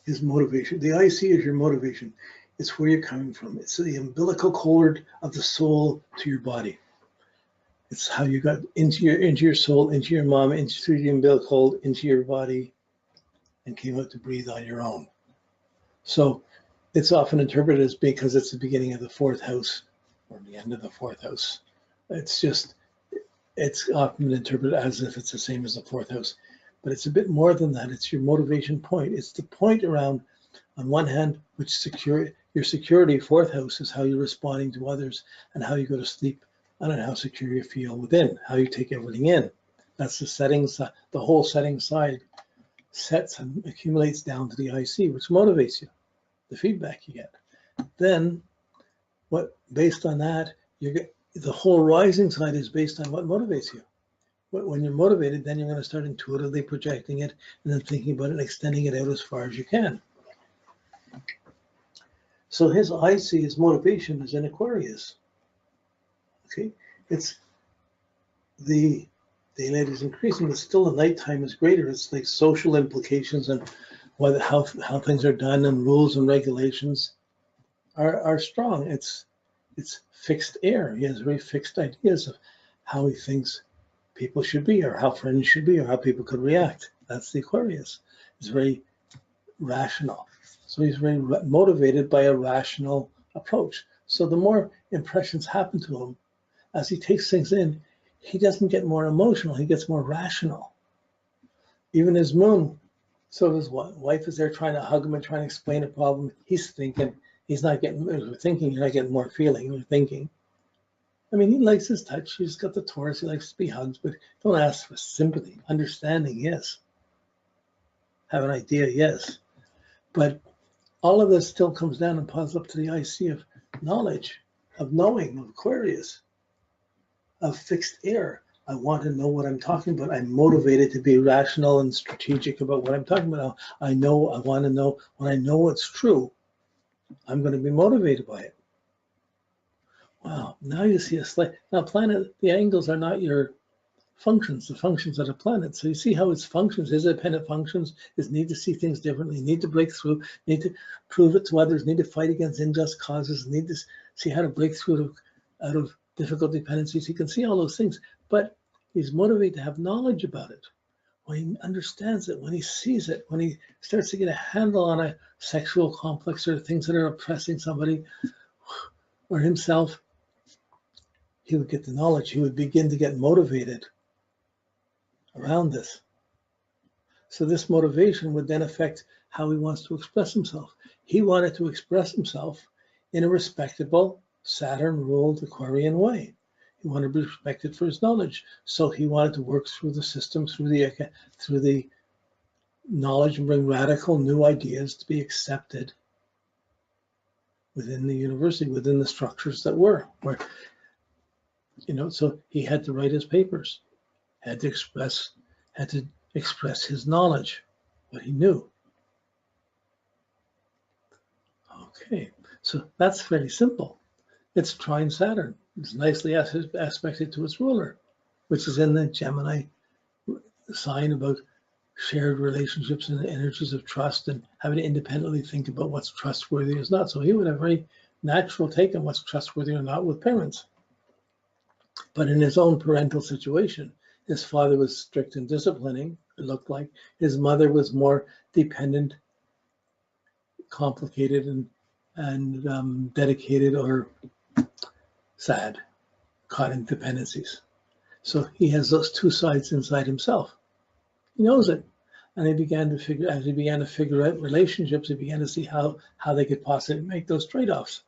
is motivation. The IC is your motivation. It's where you're coming from. It's the umbilical cord of the soul to your body. It's how you got into your soul, into your mom, into the umbilical cord, into your body, and came out to breathe on your own. So it's often interpreted as because it's the beginning of the fourth house or the end of the fourth house. It's often interpreted as if it's the same as the fourth house, but it's a bit more than that. It's your motivation point. It's the point around, on one hand, which your security, fourth house, is how you're responding to others and how you go to sleep and how secure you feel within, how you take everything in. That's the settings, the whole setting side sets and accumulates down to the IC, which motivates you, the feedback you get. Then, based on that, the whole rising side is based on what motivates you. When you're motivated, then you're going to start intuitively projecting it and then thinking about it and extending it out as far as you can. So his IC, his motivation, is in Aquarius. Okay, it's the daylight is increasing, but still the nighttime is greater. It's like social implications and how things are done and rules and regulations are strong. It's fixed air. He has very fixed ideas of how he thinks people should be, or how friends should be, or how people could react. That's the Aquarius. It's very rational. So he's very motivated by a rational approach. So the more impressions happen to him, as he takes things in, he doesn't get more emotional, he gets more rational. Even his moon, so his wife is there trying to hug him and trying to explain a problem. He's thinking, he's not getting, thinking, you're not getting more feeling, you're thinking. I mean, he likes his touch, he's got the Taurus, he likes to be hugged, but don't ask for sympathy. Understanding, yes. Have an idea, yes. But all of this still comes down and piles up to the IC of knowledge, of knowing, of Aquarius, of fixed air. I want to know what I'm talking about. I'm motivated to be rational and strategic about what I'm talking about. I want to know, when I know what's true, I'm going to be motivated by it. Wow, now you see now planet, the angles are not your functions, the functions of the planet. So you see how its functions, his independent functions, is need to see things differently, need to break through, need to prove it to others, need to fight against unjust causes, need to see how to break through out of difficult dependencies. He can see all those things, but he's motivated to have knowledge about it. When he understands it, when he sees it, when he starts to get a handle on a sexual complex or things that are oppressing somebody or himself, he would get the knowledge. He would begin to get motivated around this. So this motivation would then affect how he wants to express himself. He wanted to express himself in a respectable, Saturn-ruled Aquarian way. He wanted to be respected for his knowledge. So he wanted to work through the system, through the knowledge, and bring radical new ideas to be accepted within the university, within the structures that were. So he had to write his papers, had to express his knowledge, what he knew. Okay, so that's fairly simple. It's trine Saturn. It's nicely aspected to its ruler, which is in the Gemini sign about shared relationships and the energies of trust and having to independently think about what's trustworthy or not. So he would have a very natural take on what's trustworthy or not with parents. But in his own parental situation, his father was strict and disciplining, it looked like. His mother was more dependent, complicated, and dedicated or sad, caught in dependencies. So he has those two sides inside himself. He knows it. And as he began to figure out relationships, he began to see how they could possibly make those trade-offs.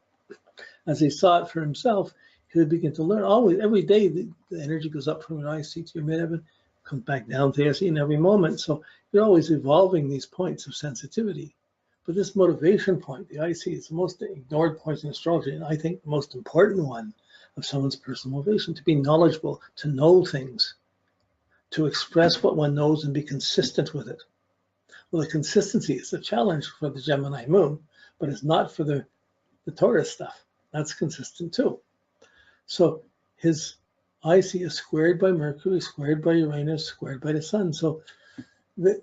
As he saw it for himself, he would begin to learn always, every day, the energy goes up from your IC to your midheaven, comes back down to your IC in every moment. So you're always evolving these points of sensitivity. But this motivation point, the IC, is the most ignored point in astrology, and I think the most important one of someone's personal motivation, to be knowledgeable, to know things, to express what one knows and be consistent with it. Well, the consistency is a challenge for the Gemini moon, but it's not for the Taurus stuff. That's consistent too. So his IC is squared by Mercury, squared by Uranus, squared by the Sun. So the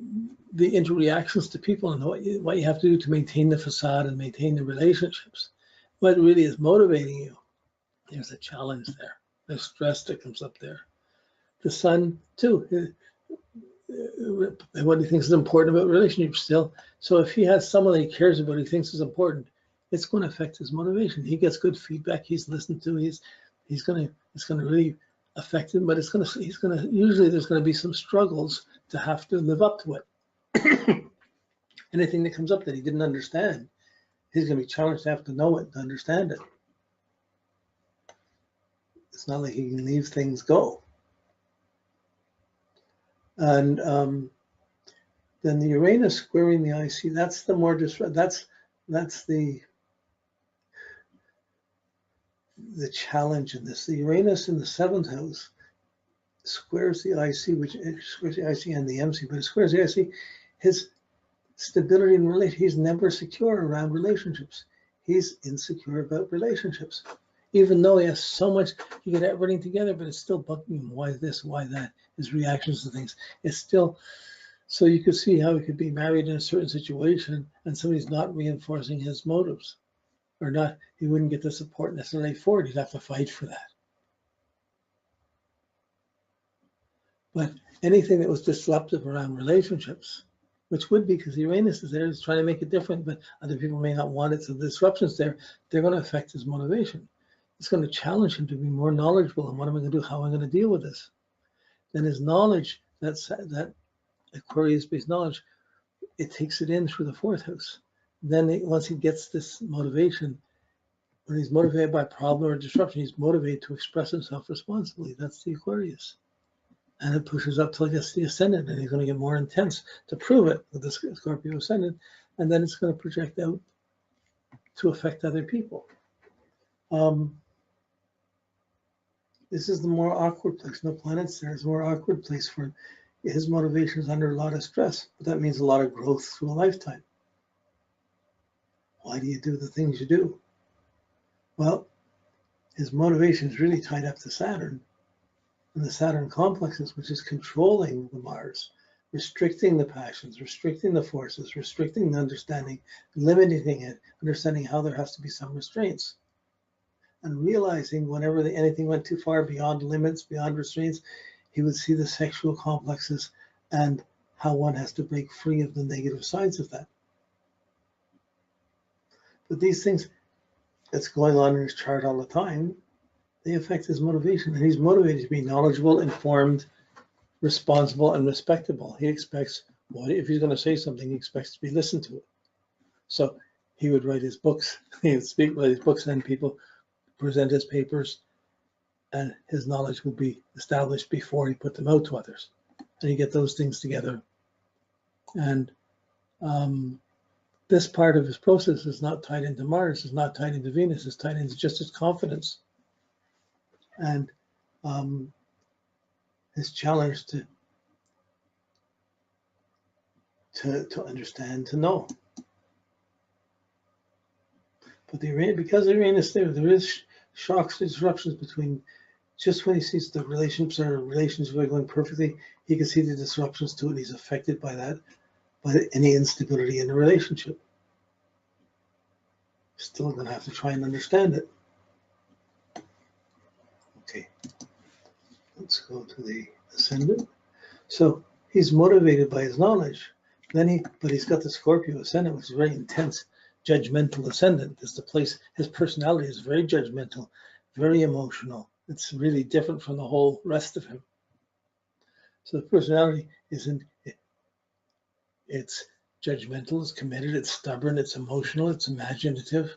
interreactions to people and what you have to do to maintain the facade and maintain the relationships. What really is motivating you, there's a challenge there. There's stress that comes up there. The sun, too, what he thinks is important about relationships still. So if he has someone that he cares about, he thinks is important, it's going to affect his motivation. He gets good feedback. He's listened to. It's going to really affect him. But usually there's going to be some struggles to have to live up to it. Anything that comes up that he didn't understand, he's going to be challenged to have to know it, to understand it. It's not like he can leave things go. And then the Uranus squaring the IC, that's the more that's the challenge in this. The Uranus in the 7th house squares the IC, which squares the IC and the MC, but it squares the IC. His stability in relation, he's never secure around relationships. He's insecure about relationships. Even though he has so much, he got everything together, but it's still bugging him. Why this? Why that? His reactions to things. It's still, so you could see how he could be married in a certain situation and somebody's not reinforcing his motives, or not, he wouldn't get the support necessarily for it. He'd have to fight for that. But anything that was disruptive around relationships, which would be because Uranus is there, is trying to make it different, but other people may not want it. So the disruptions there, they're going to affect his motivation. It's going to challenge him to be more knowledgeable. And what am I going to do? How am I going to deal with this? Then his knowledge, that Aquarius-based knowledge, it takes it in through the 4th house. Then once he gets this motivation, when he's motivated by problem or disruption, he's motivated to express himself responsibly. That's the Aquarius. And it pushes up till he gets the ascendant, and he's going to get more intense to prove it with the Scorpio ascendant. And then it's going to project out to affect other people. This is the more awkward place. No planets there. It's a more awkward place for his motivation is under a lot of stress, but that means a lot of growth through a lifetime. Why do you do the things you do? Well, his motivation is really tied up to Saturn and the Saturn complexes, which is controlling the Mars, restricting the passions, restricting the forces, restricting the understanding, limiting it, understanding how there has to be some restraints. And realizing whenever anything went too far beyond limits, beyond restraints, he would see the sexual complexes and how one has to break free of the negative sides of that. But these things that's going on in his chart all the time, they affect his motivation. And he's motivated to be knowledgeable, informed, responsible, and respectable. He expects, if he's going to say something, he expects to be listened to. So he would write his books, he would write his books, and people present his papers, and his knowledge would be established before he put them out to others. And you get those things together. And this part of his process is not tied into Mars, is not tied into Venus, is tied into just his confidence. And his challenge to understand, to know. But because the Uranus there is shocks, disruptions between, just when he sees the relationships are going perfectly, he can see the disruptions to it, and he's affected by that, by any instability in the relationship. Still going to have to try and understand it. Okay, let's go to the ascendant. So he's motivated by his knowledge. But he's got the Scorpio ascendant, which is very intense, judgmental ascendant. Is the place, his personality is very judgmental, very emotional. It's really different from the whole rest of him. So the personality it's judgmental, it's committed, it's stubborn, it's emotional, it's imaginative,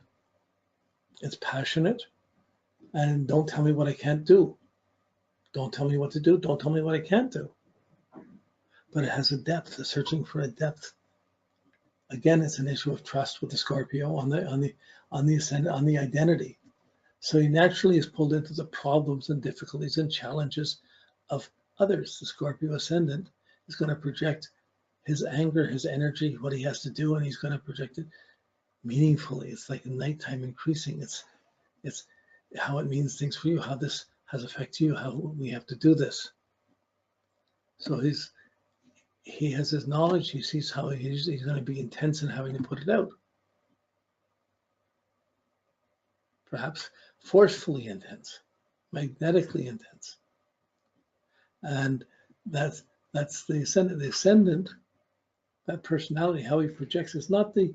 it's passionate. And don't tell me what I can't do. Don't tell me what to do. Don't tell me what I can't do. But it has a depth, a searching for a depth. Again, it's an issue of trust with the Scorpio on the ascendant, on the identity. So he naturally is pulled into the problems and difficulties and challenges of others. The Scorpio ascendant is going to project his anger, his energy, what he has to do, and he's going to project it meaningfully. It's like a nighttime increasing. It's how it means things for you, how this has affected you, how we have to do this. So he has his knowledge. He sees how he's going to be intense in having to put it out. Perhaps forcefully intense, magnetically intense. And that's the ascendant. The ascendant, that personality, how he projects, is not the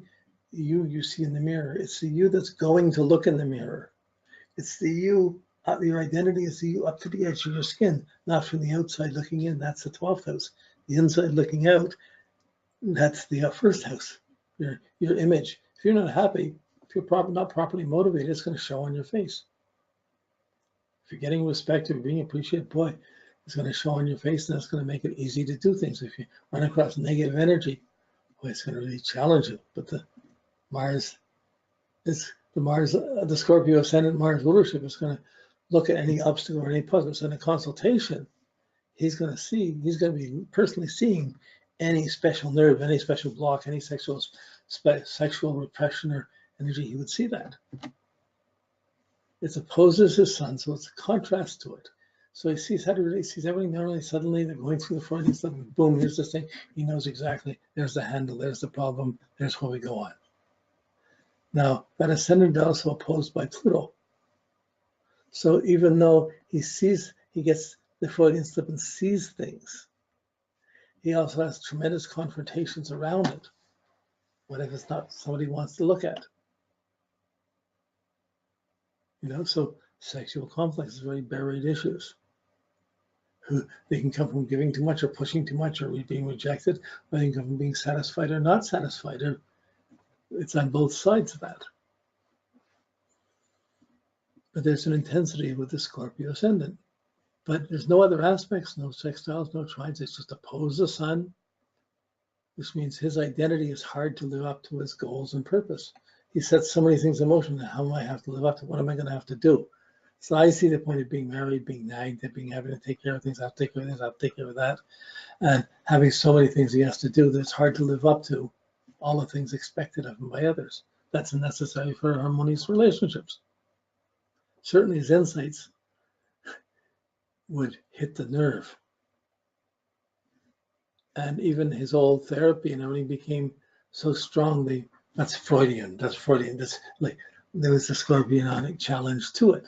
you see in the mirror. It's the you that's going to look in the mirror. It's the you, your identity is the you up to the edge of your skin, not from the outside looking in. That's the 12th house. The inside looking out, that's the first house, your image. If you're not happy, if you're not properly motivated, it's going to show on your face. If you're getting respect or being appreciated, boy, it's going to show on your face, and that's going to make it easy to do things. If you run across negative energy, boy, it's going to really challenge you. But the Scorpio ascendant Mars rulership is going to look at any obstacle or any puzzle. So in a consultation, he's going to be personally seeing any special nerve, any special block, any sexual repression or energy. He would see that. It opposes his sun, so it's a contrast to it. So he sees everything normally. Suddenly they're going through the Freudian stuff, and boom, here's this thing. He knows exactly, there's the handle, there's the problem, there's where we go on. Now, that ascendant is also opposed by Pluto. So even though he gets the Freudian slip and sees things, he also has tremendous confrontations around it. What if it's not somebody he wants to look at? So sexual conflicts is very buried issues. They can come from giving too much or pushing too much or being rejected, or they can come from being satisfied or not satisfied. It's on both sides of that. But there's an intensity with the Scorpio ascendant. But there's no other aspects, no sextiles, no trines. It's just oppose the sun, which means his identity is hard to live up to his goals and purpose. He sets so many things in motion. How am I have to live up to? What am I going to have to do? So I see the point of being married, being nagged, having to take care of things. I have to take care of this, I have to take care of that. And having so many things he has to do that it's hard to live up to all the things expected of him by others. That's necessary for harmonious relationships. Certainly his insights would hit the nerve. And even his old therapy and everything became so strong. That's Freudian. There was a Scorpionic challenge to it.